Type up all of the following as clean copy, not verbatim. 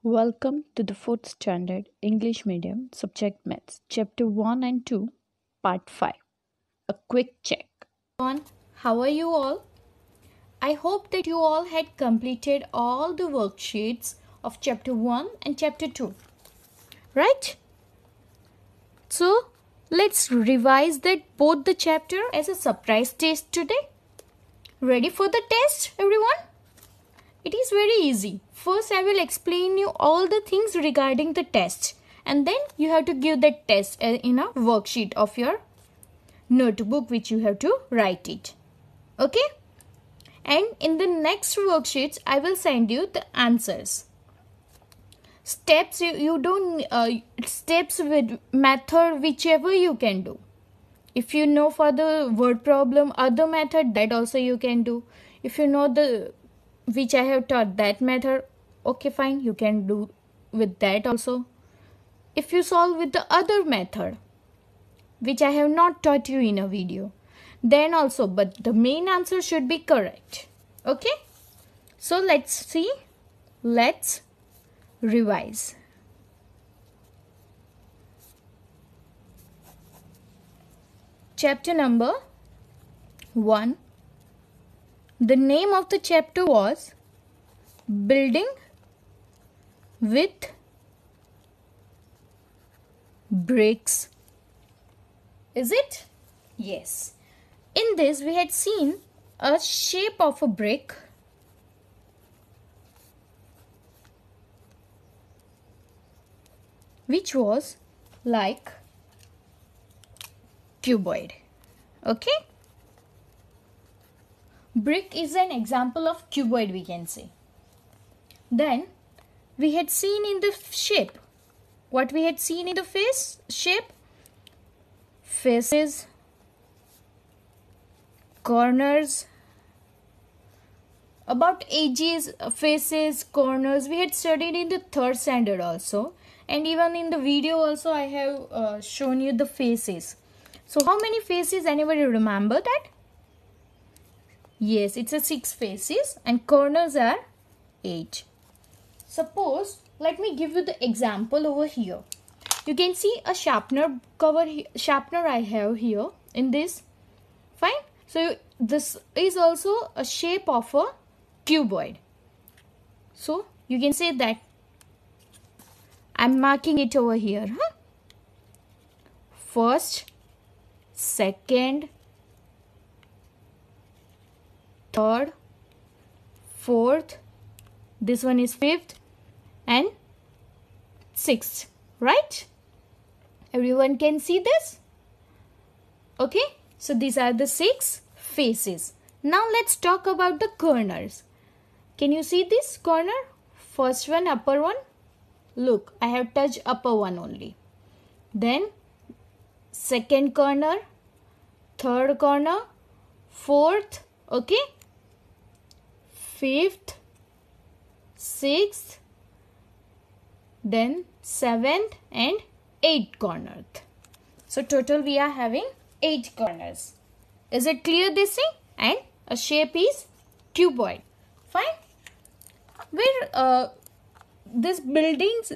Welcome to the 4th Standard English Medium Subject Maths, Chapter 1 and 2, Part 5. A quick check. How are you all? I hope that you all had completed all the worksheets of Chapter 1 and Chapter 2. Right? So, let's revise that both the chapter as a surprise test today. Ready for the test, everyone? It is very easy. First, I will explain you all the things regarding the test, and then you have to give that test in a worksheet of your notebook which you have to write it. Okay? And in the next worksheets, I will send you the answers. Steps steps with method whichever you can do. If you know for the word problem other method, that also you can do. If you know the which I have taught that method, okay fine, you can do with that also. If you solve with the other method which I have not taught you in a video, then also, but the main answer should be correct. Okay, so let's see, let's revise. Chapter number 1. The name of the chapter was Building with Bricks. Is it? Yes. In this we had seen a shape of a brick which was like cuboid. Okay? Brick is an example of cuboid, we can say. Then we had seen in the shape. What we had seen in the face shape? Faces, corners, about edges, faces, corners. We had studied in the 3rd standard also. And even in the video also I have shown you the faces. So how many faces? Anybody remember that? Yes, it's a 6 faces and corners are 8. Suppose, let me give you the example over here. You can see a sharpener sharpener I have here in this. Fine. So this is also a shape of a cuboid. So you can say that I'm marking it over here. First, second, third, fourth, this one is 5th and 6th, right? Everyone can see this? Okay, so these are the 6 faces. Now let's talk about the corners. Can you see this corner? First one, upper one. Look, I have touched upper one only. Then second corner, third corner, fourth, okay, 5th, 6th, then 7th and 8th corner. So total we are having 8 corners. Is it clear this thing? And a shape is cuboid. Fine. Where this bricks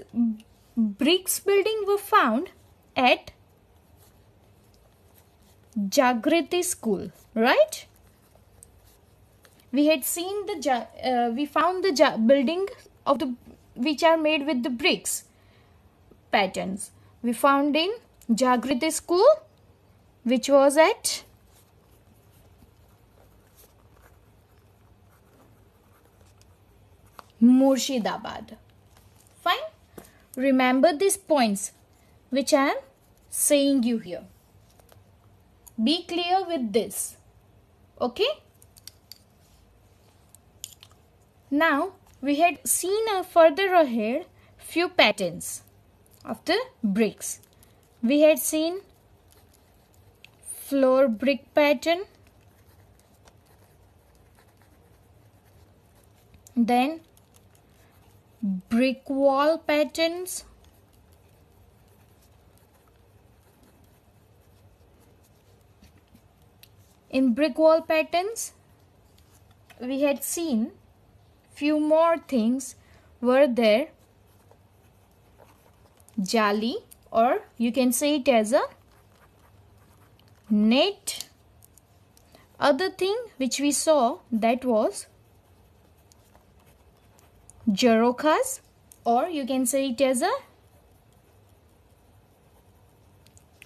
building were found at Jagriti school, right? We had seen we found the building of the which are made with the bricks patterns. We found in Jagriti school, which was at Murshidabad. Fine. Remember these points which I am saying you here. Be clear with this. Okay. Now we had seen further ahead few patterns of the bricks. We had seen floor brick pattern, then brick wall patterns, in brick wall patterns we had seen few more things were there jali, or you can say it as a net. Other thing which we saw, that was jarokas, or you can say it as a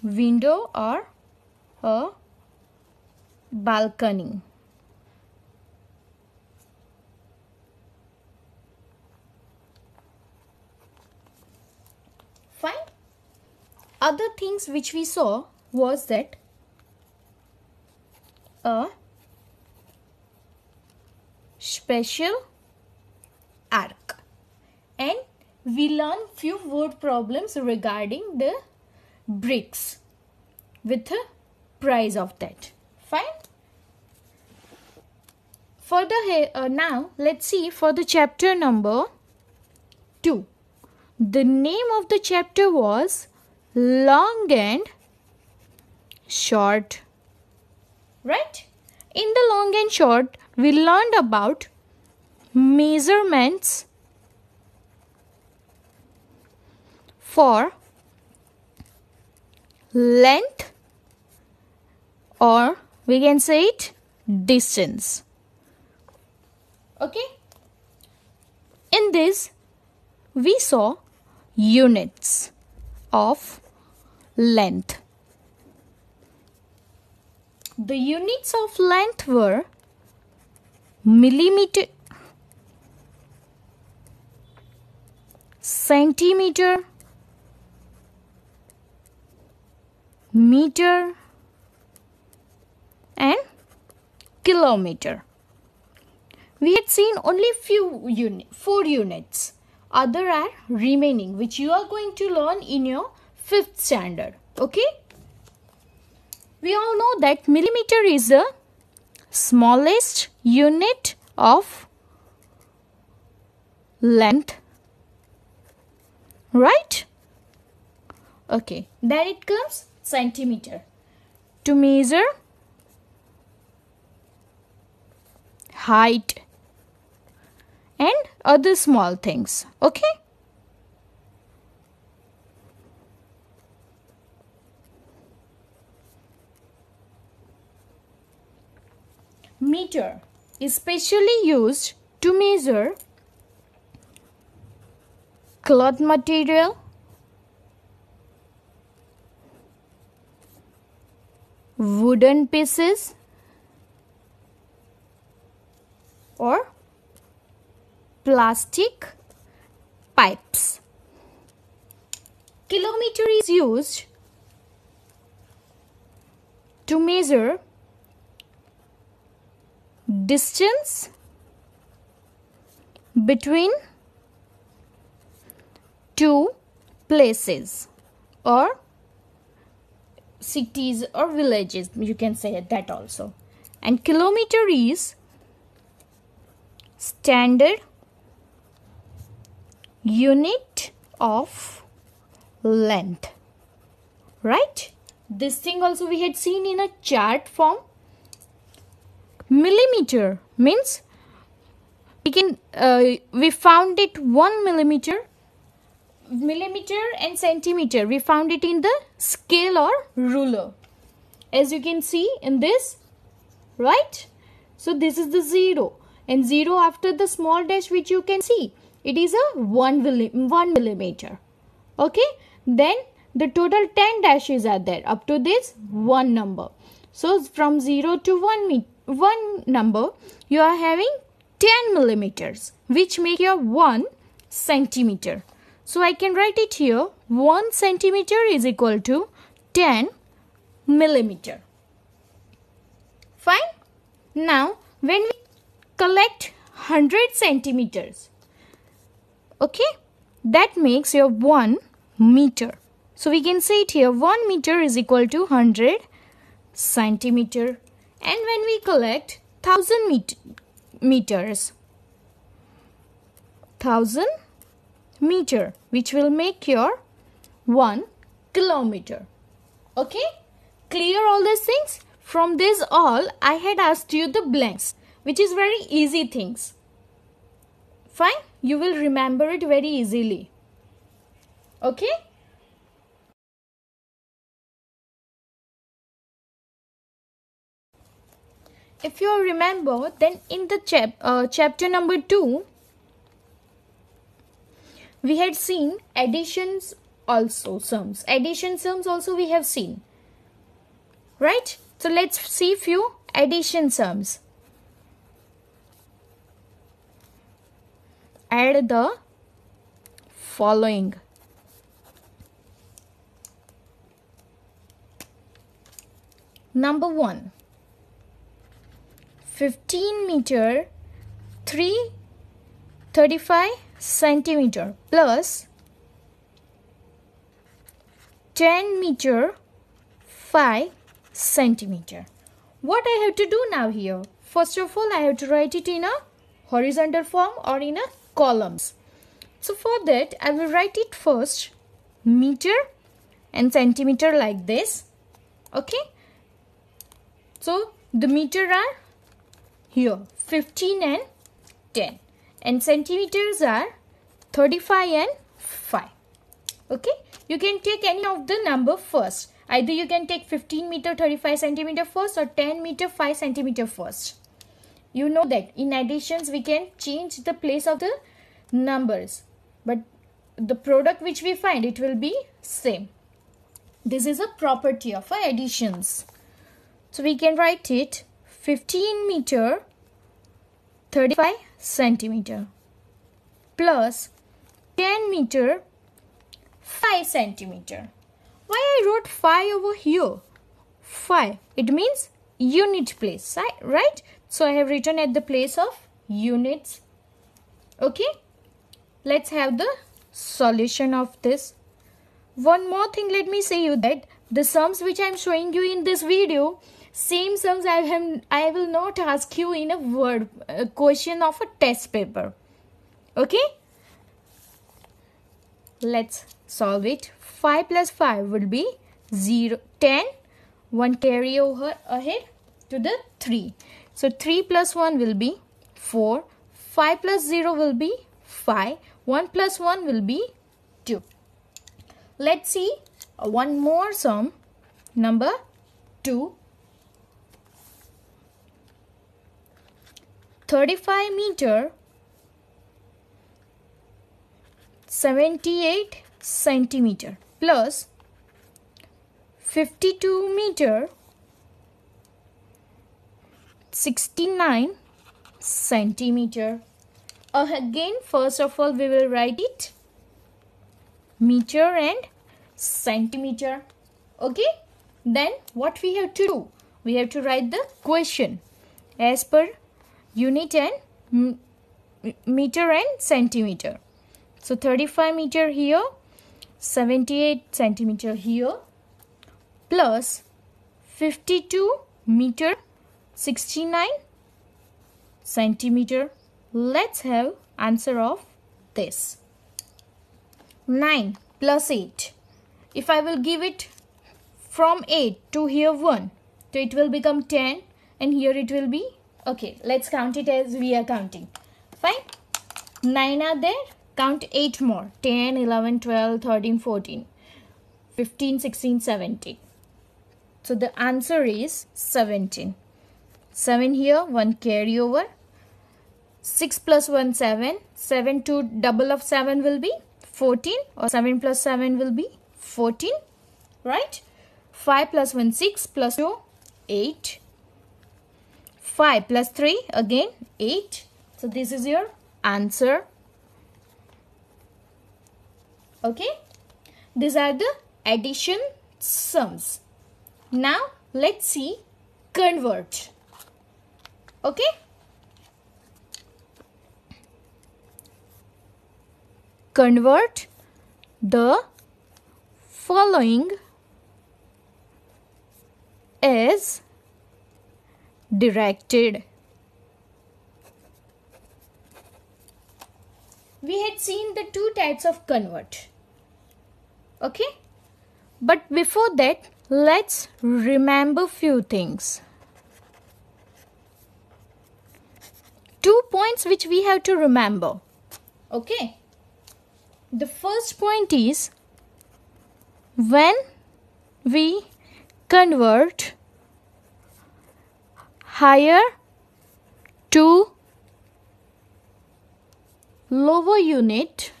window or a balcony. Fine. Other things which we saw was that a special arc, and we learned few word problems regarding the bricks with a price of that. Fine. Further, now let's see for the chapter number 2. The name of the chapter was long and short. Right? In the long and short, we learned about measurements for length, or we can say it distance. Okay? In this, we saw units of length. The units of length were millimeter, centimeter, meter, and kilometer. We had seen only four units. Other are remaining, which you are going to learn in your 5th standard. Okay? We all know that millimeter is the smallest unit of length. Right? Okay. Then it comes centimeter. To measure height and other small things. Okay? Meter is specially used to measure cloth material, wooden pieces, or plastic pipes. Kilometer is used to measure distance between two places or cities or villages, you can say that also. And kilometer is standard unit of length. Right? This thing also we had seen in a chart form. Millimeter means we found it 1 millimeter and centimeter. We found it in the scale or ruler, as you can see in this. Right? So this is the 0, and 0 after the small dash, which you can see, it is a 1 millimeter. Okay? Then the total 10 dashes are there up to this 1 number. So from 0 to 1 number, you are having 10 millimeters, which make your 1 centimeter. So I can write it here. 1 centimeter is equal to 10 millimeter. Fine. Now, when we collect 100 centimeters, okay, that makes your 1 meter. So we can say it here, 1 meter is equal to 100 centimeter. And when we collect 1000 meters, 1000 meter, which will make your 1 kilometer. Okay? Clear all these things? From this all, I had asked you the blanks, which is very easy things. Fine? You will remember it very easily. Okay? if you remember, then in the chapter number 2, we had seen additions also, sums. Addition sums also we have seen. Right? So let's see few addition sums. Add the following. Number 1. 15 meter 335 centimeter plus 10 meter 5 centimeter. What I have to do now here? First of all, I have to write it in a horizontal form or in a columns. So for that, I will write it first meter and centimeter like this. Okay. So the meter are here 15 and 10 and centimeters are 35 and 5. Okay. You can take any of the number first. Either you can take 15 meter 35 centimeter first or 10 meter 5 centimeter first. You know that in additions we can change the place of the numbers, but the product which we find, it will be same. This is a property of additions. So we can write it 15 meter 35 centimeter plus 10 meter 5 centimeter. Why I wrote 5 over here? 5. It means unit place, right? So I have written at the place of units. Okay. Let's have the solution of this. One more thing, let me say you that the sums which I am showing you in this video, same sums I will not ask you in a word question of a test paper. Okay. Let's solve it. 5 plus 5 will be 0, 10. 1 carry over ahead to the 3. So 3 plus 1 will be 4. 5 plus 0 will be 5. 1 plus 1 will be 2. Let's see one more sum. Number 2. 35 meter 78 centimeter plus 52 meter 69 centimeter. Again, first of all, we will write it meter and centimeter. Okay. Then what we have to do? We have to write the question as per unit and meter and centimeter. So 35 meter here, 78 centimeter here, plus 52 meter 69 centimeter. Let's have answer of this. 9 plus 8. If I will give it from 8 to here 1, so it will become 10 and here it will be, okay, let's count it as we are counting. Fine. 9 are there. Count 8 more. 10, 11, 12, 13, 14, 15, 16, 17. So the answer is 17. 7 here, 1 carry over. 6 plus 1, 7. 7 to double of 7 will be 14, or 7 plus 7 will be 14. Right? 5 plus 1, 6 plus 2, 8. 5 plus 3, again 8. So this is your answer. Okay, these are the addition sums. Now let's see convert. Okay, convert the following as directed. We had seen the two types of convert. Okay, but before that, let's remember few things. 2 points which we have to remember. Okay, the first point is when we convert higher to lower unit,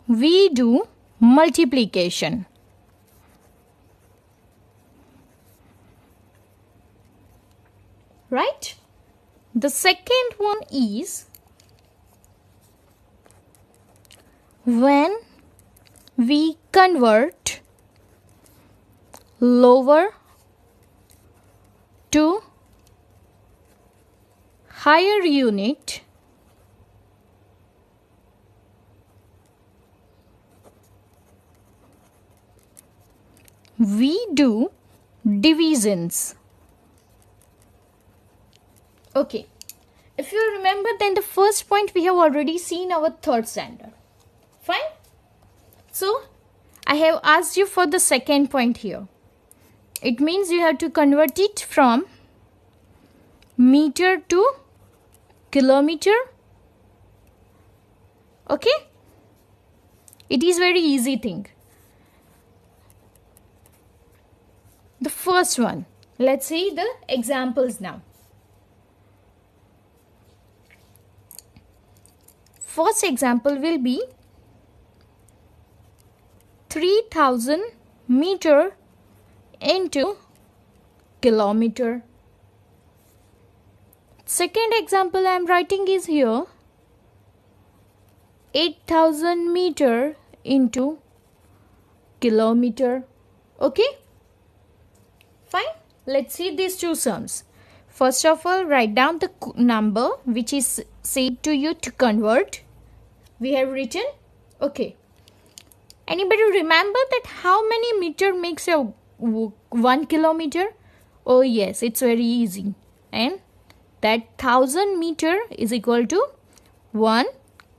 we do multiplication. Right? The second one is when we convert lower to higher unit, we do divisions. Okay, if you remember, then the first point we have already seen our third standard. Fine. So I have asked you for the second point here. It means you have to convert it from meter to kilometer. Okay, it is very easy thing. The first one, let's see the examples now. First example will be 3000 meter into kilometer. Second example I am writing is here 8000 meter into kilometer. Okay, fine. Let's see these two sums. First of all, write down the number which is said to you to convert. We have written. Okay. Anybody remember that how many meter makes a 1 kilometer? Oh yes, it's very easy. And that 1000 meter is equal to 1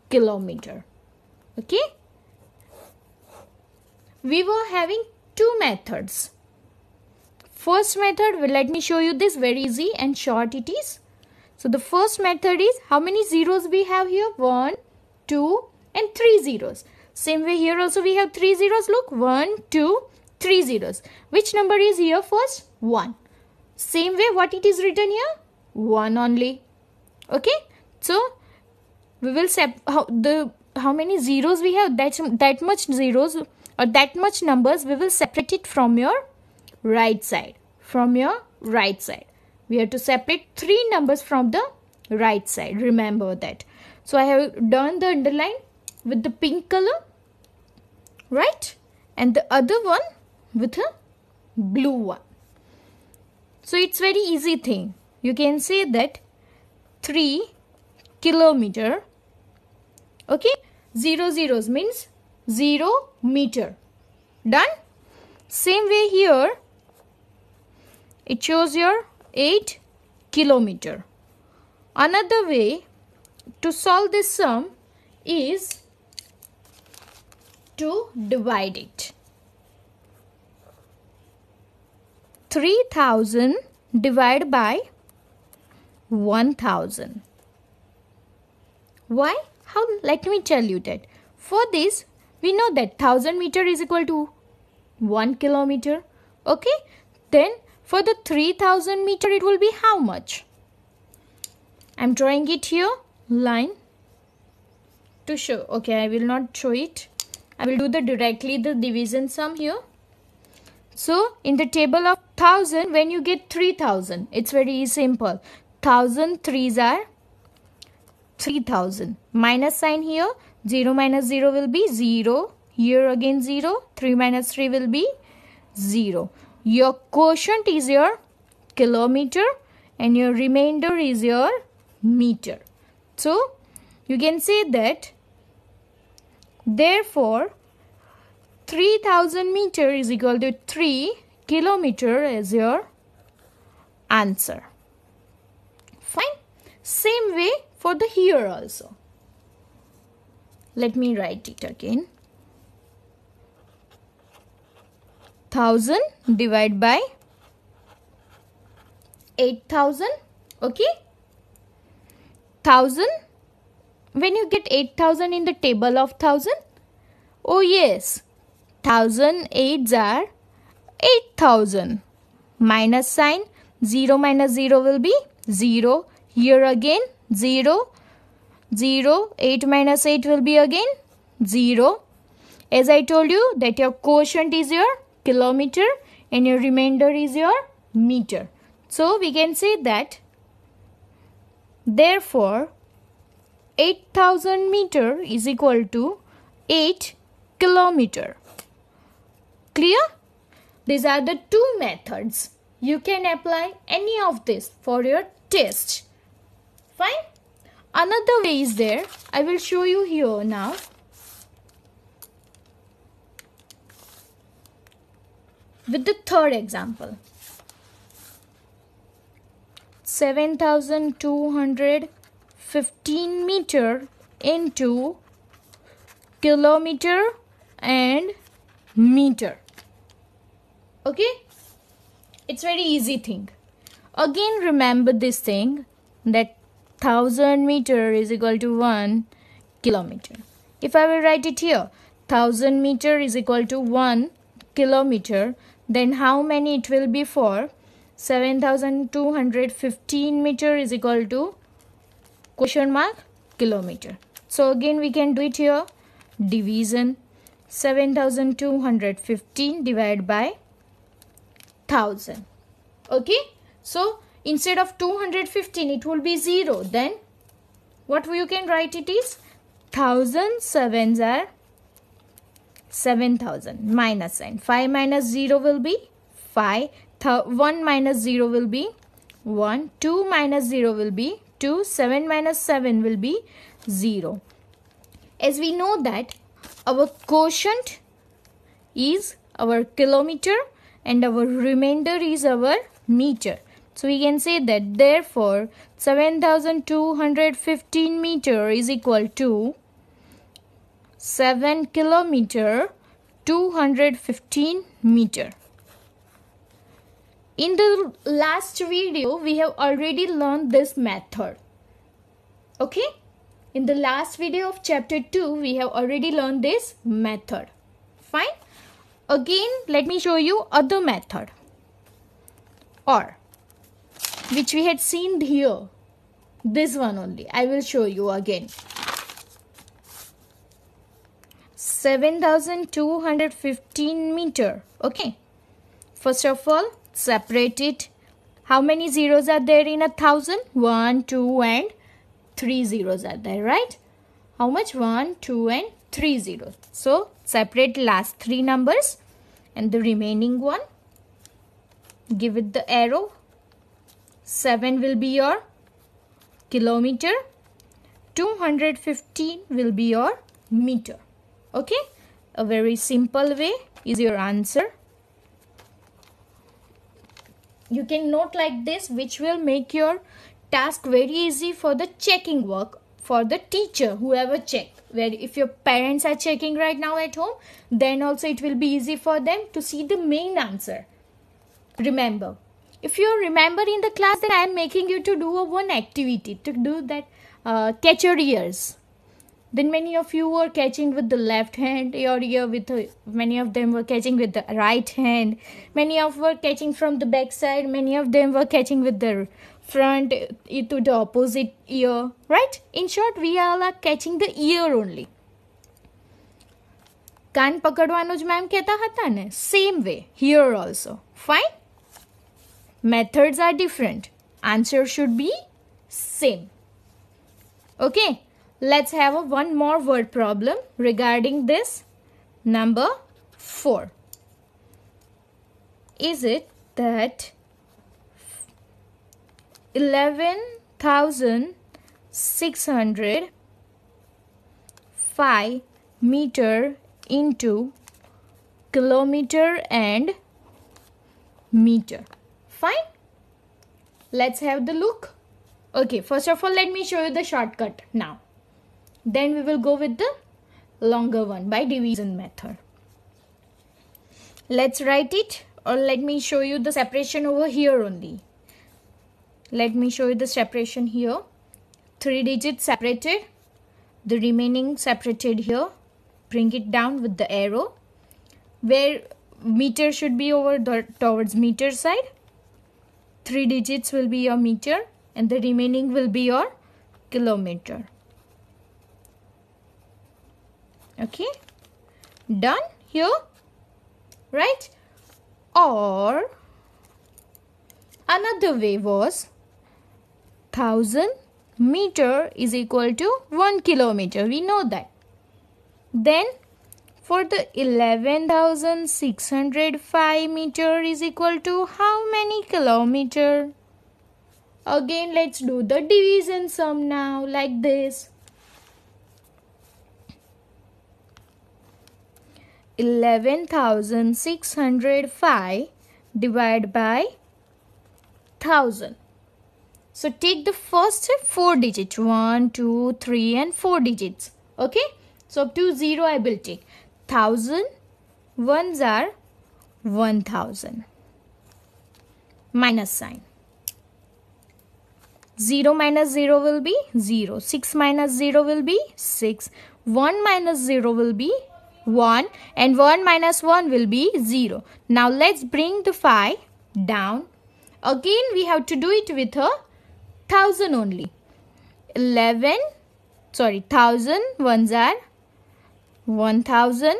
kilometer. Okay. We were having two methods. First method, let me show you this, very easy and short it is. So the first method is, how many zeros we have here? 1, 2 and 3 zeros. Same way here also we have 3 zeros. Look, 1, 2, 3 zeros. Which number is here first? 1. Same way what it is written here? 1 only. Okay. So we will how many zeros we have, that much zeros or that much numbers we will separate it from your right side. From your right side. We have to separate 3 numbers from the right side. Remember that. So I have done the underline with the pink color. Right? And the other one with a blue one. So it's very easy thing. You can say that 3 kilometer. Okay? 0 zeros means 0 meter. Done? Same way here. It shows your 8 kilometer. Another way to solve this sum is to divide it. 3000 divided by 1000. Why? How? Let me tell you that. For this, we know that 1000 meter is equal to 1 kilometer. Okay? Then for the 3000 meter, it will be how much? I am drawing it here, line to show. Okay, I will not show it. I will do directly the division sum here. So in the table of 1000, when you get 3000, it's very simple. 1000 threes are 3000. Minus sign here. 0 minus 0 will be 0. Here again 0. 3 minus 3 will be 0. Your quotient is your kilometer and your remainder is your meter. So you can say that therefore 3000 meter is equal to 3 kilometer as your answer. Fine. Same way for the here also. Let me write it again. 1000 divided by 8000. Okay. 1000. When you get 8000 in the table of 1000. Oh yes. 1000 eights are 8000. Minus sign, 0 minus 0 will be 0. Here again 0, 0. 8 minus 8 will be again 0. As I told you that your quotient is your kilometer and your remainder is your meter. So we can say that therefore 8000 meter is equal to 8 kilometer. Clear? These are the two methods. You can apply any of this for your test. Fine? Another way is there. I will show you here now. With the third example. 7215 meter into kilometer and meter. Okay, it's very easy thing. Again remember this thing that 1000 meter is equal to 1 kilometer. If I will write it here, 1000 meter is equal to 1 kilometer, then how many it will be for 7215 meter is equal to question mark kilometer. So again we can do it here, division 7215 divided by 1000. Okay, so instead of 215 it will be 0. Then what you can write it is 1000 sevens are 7000. Minus sign, 5 minus 0 will be 5. 1 minus 0 will be 1. 2 minus 0 will be 2. 7 minus 7 will be 0. As we know that our quotient is our kilometer and our remainder is our meter. So we can say that therefore 7215 meter is equal to 7 kilometer 215 meter. In the last video we have already learned this method. Okay, in the last video of chapter 2 we have already learned this method. Fine. Again let me show you other method, or which we had seen here. This one only I will show you again. 7215 meter. Okay, first of all separate it. How many zeros are there in 1000? 1, 2 and 3 zeros are there, right? How much? 1, 2 and 3 zeros. So separate last 3 numbers and the remaining one, give it the arrow. 7 will be your kilometer, 215 will be your meter. Okay, a very simple way is your answer. You can note like this, which will make your task very easy for the checking work for the teacher, whoever check. Where if your parents are checking right now at home, then also it will be easy for them to see the main answer. Remember, if you remember in the class, then I am making you to do one activity, to do that catch your ears. Then many of you were catching with the left hand, your ear with many of them were catching with the right hand. Many of were catching from the back side. Many of them were catching with the front to the opposite ear. Right? In short, we all are catching the ear only. કાન પકડવાનું જ ma'am કહેતા હતા ને, same way here also. Fine? Methods are different. Answer should be same. Okay, let's have one more word problem regarding this. Number 4. Is it that 11,605 meter into kilometer and meter? Fine. Let's have the look. Okay, first of all, let me show you the shortcut now. Then we will go with the longer one by division method. Let's write it, or let me show you the separation over here only. Let me show you the separation here. 3 digits separated, the remaining separated here. Bring it down with the arrow. where meter should be over towards meter side. 3 digits will be your meter and the remaining will be your kilometer. Okay, done here, right? Or another way was 1000 meter is equal to 1 kilometer. We know that. Then for the 11,605 meter is equal to how many kilometer? Again, let's do the division sum now, like this. 11,605 divided by 1000. So take the first 4 digits, 1, 2, 3 and 4 digits. Okay. So up to 0 I will take. 1000 ones are 1000. Minus sign. 0 minus 0 will be 0. 6 minus 0 will be 6. 1 minus 0 will be 1. And 1 minus 1 will be 0. Now let's bring the 5 down. Again we have to do it with a 1000 only. 1000 ones are 1000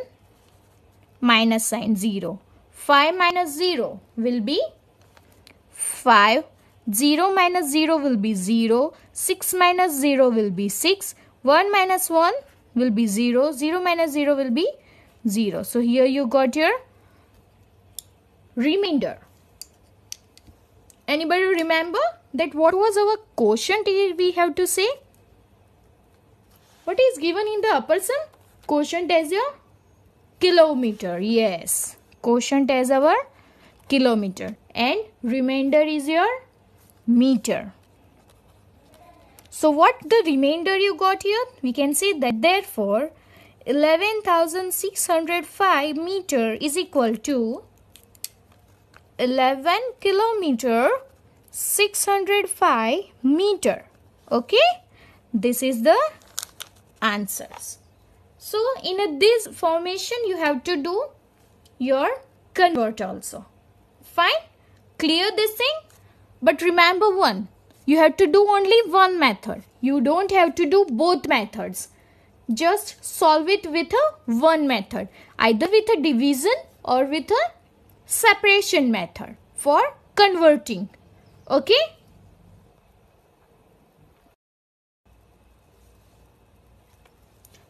minus sign 0. 5 minus 0 will be 5. 0 minus 0 will be 0. 6 minus 0 will be 6. 1 minus 1 will be 0. 0 minus 0 will be 0. So here you got your remainder. Anybody remember that what was our quotient we have to say? What is given in the upper sum? Quotient as your kilometer. Yes. Quotient as our kilometer. And remainder is your meter. So what the remainder you got here? We can say that therefore 11,605 meter is equal to 11 kilometer 605 meter. Okay, this is the answers. So in this formation you have to do your convert also. Fine, clear this thing. But remember one, you have to do only one method. You don't have to do both methods. Just solve it with a one method, either with a division or with a separation method for converting. Okay?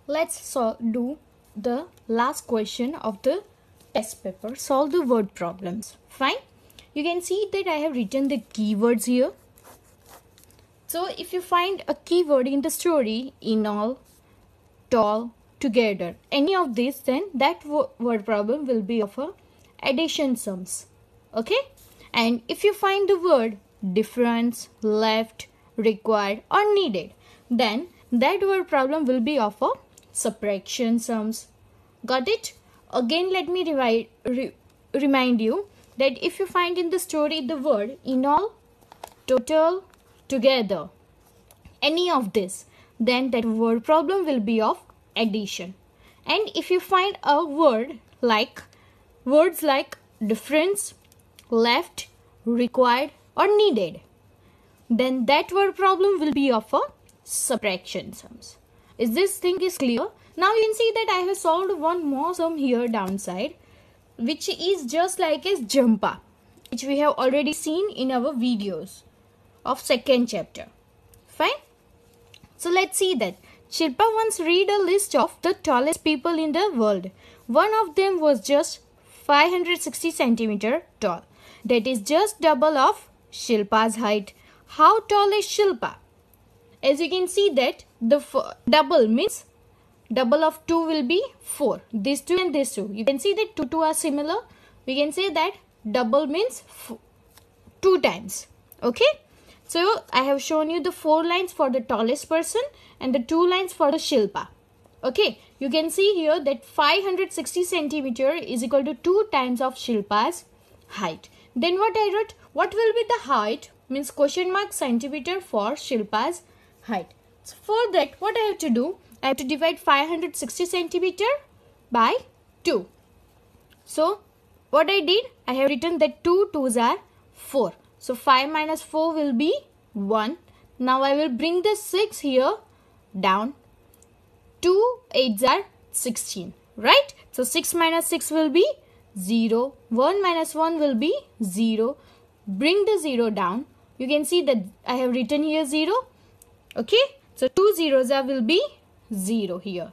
Let's do the last question of the test paper. Solve the word problems. Fine. You can see that I have written the keywords here. So if you find a keyword in the story, in all, tall, together, any of these, then that word problem will be of a addition sums. Okay? And if you find the word difference, left, required or needed, then that word problem will be of a subtraction sums. Got it? Again, let me remind you that if you find in the story the word in all, total, together, any of this, then that word problem will be of addition. And if you find a word like words like difference, left, required or needed, then that word problem will be of a subtraction sums. Is this thing is clear? Now you can see that I have solved one more sum here downside, which is just like as jumpa, which we have already seen in our videos of second chapter. Fine. So let's see that. Shilpa once read a list of the tallest people in the world. One of them was just 560 centimeter tall. That is just double of Shilpa's height. How tall is Shilpa? As you can see that the double means double of 2 will be 4. This 2 and this 2. You can see that 2 are similar. We can say that double means 2 times. Okay. So I have shown you the 4 lines for the tallest person and the 2 lines for the Shilpa. Okay. You can see here that 560 centimeter is equal to 2 times of Shilpa's height. Then what I wrote? What will be the height? Means question mark centimeter for Shilpa's height. So for that, what I have to do? I have to divide 560 centimeter by 2. So what I did, I have written that 2 2s are 4. So 5 minus 4 will be 1. Now I will bring the 6 here down. 2 8s are 16, right? So 6 minus 6 will be 0. 1 minus 1 will be 0. Bring the 0 down. You can see that I have written here 0. Okay. So 2 zeros will be 0 here.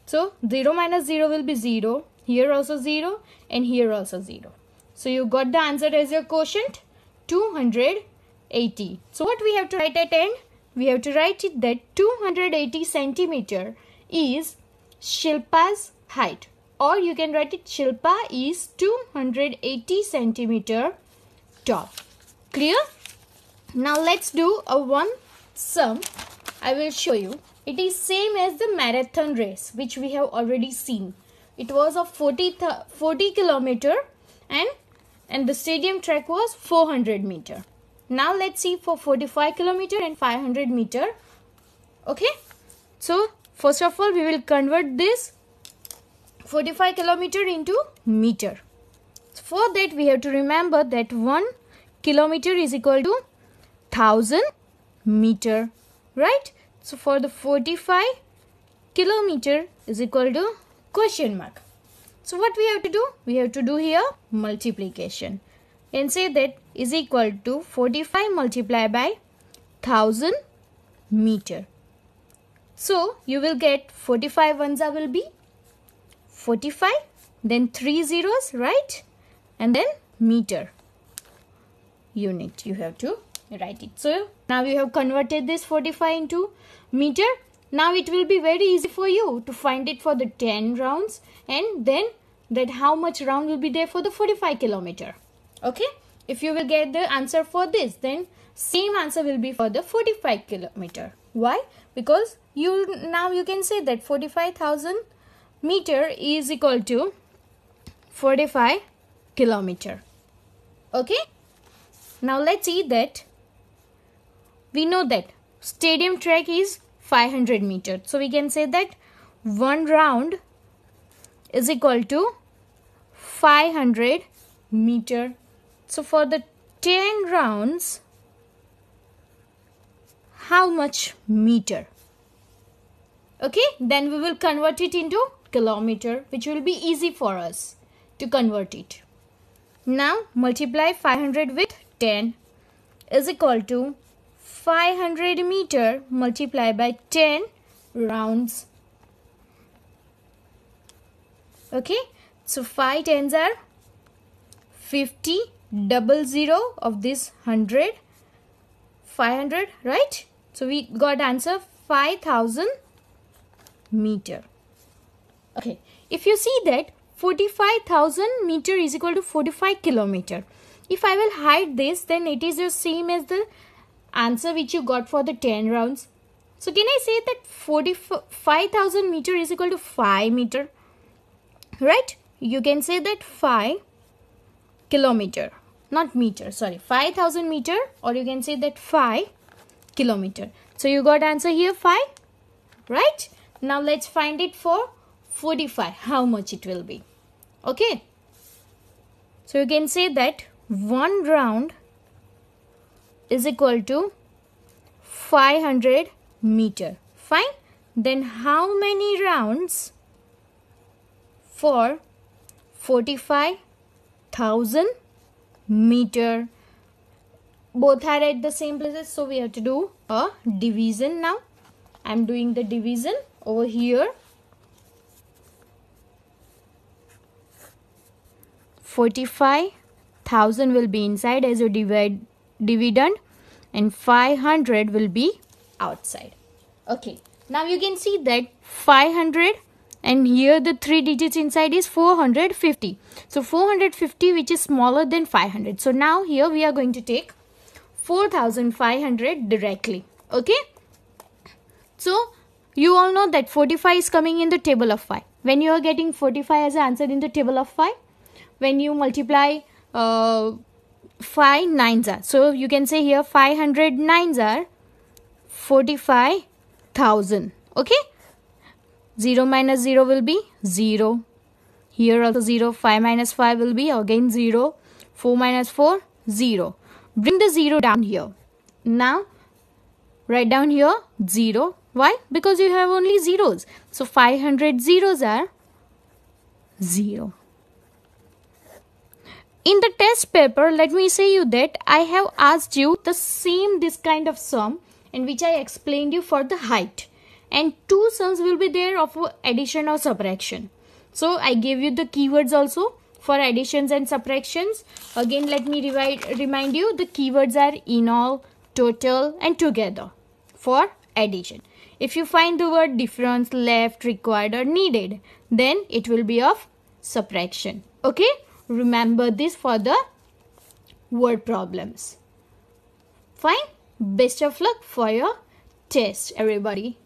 So 0 minus 0 will be 0. Here also 0 and here also 0. So you got the answer as your quotient 280. So what we have to write at end? We have to write it that 280 centimeter is Shilpa's height. Or you can write it Shilpa is 280 centimeter tall. Clear? Now let's do a one sum. I will show you. It is same as the marathon race which we have already seen. It was of 40 kilometer and the stadium track was 400 meter. Now let's see for 45 kilometer and 500 meter. Okay. So first of all we will convert this 45 kilometer into meter. For that we have to remember that 1 kilometer is equal to 1000 meter, right? So for the 45 kilometer is equal to question mark. So what we have to do? We have to do here multiplication. You can say that is equal to 45 multiplied by 1000 meter. So you will get 45 ones will be 45, then 3 zeros, right? And then meter unit you have to write it. So now you have converted this 45 into meter. Now it will be very easy for you to find it for the 10 rounds and then that how much round will be there for the 45 kilometer. Okay. If you will get the answer for this, then same answer will be for the 45 kilometer. Why? Because now you can say that 45,000 meter is equal to 45 kilometer. Okay. Now let's see that we know that stadium track is 500 meter. So we can say that one round is equal to 500 meter. So for the 10 rounds, how much meter? Okay, then we will convert it into kilometer, which will be easy for us to convert it. Now multiply 500 with 10 is equal to 500 meter multiplied by 10 rounds. Okay, so 5 tens are 50, double zero of this 100, 500, right? So we got answer 5000 meter. Okay, if you see that 45,000 meter is equal to 45 kilometer. If I will hide this, then it is the same as the answer which you got for the 10 rounds. So can I say that 45,000 meter is equal to 5 meter? Right? You can say that 5 kilometer, not meter, sorry, 5,000 meter, or you can say that 5 kilometer. So you got answer here 5, right? Now let's find it for 45, how much it will be. Okay. So you can say that one round is equal to 500 meter. Fine. Then how many rounds for 45,000 meter? Both are at the same places, so we have to do a division now. I am doing the division over here. 45,000 will be inside as a dividend and 500 will be outside. Okay, now you can see that 500 and here the 3 digits inside is 450. So 450 which is smaller than 500. So now here we are going to take 4,500 directly. Okay. So you all know that 45 is coming in the table of 5. When you are getting 45 as an answer in the table of 5, when you multiply 5 nines are. So you can say here 500 nines are 45,000. Okay. 0 minus 0 will be 0. Here also 0. 5 minus 5 will be again 0. 4 minus 4, 0. Bring the 0 down here. Now write down here 0. Why? Because you have only zeros. So 500 zeros are 0. In the test paper, let me say you that I have asked you the same this kind of sum in which I explained you for the height. And two sums will be there of addition or subtraction. So I gave you the keywords also for additions and subtractions. Again, let me remind you the keywords are in all, total and together for addition. If you find the word difference, left, required or needed, then it will be of subtraction. Okay? Remember this for the word problems. Fine? Best of luck for your test, everybody.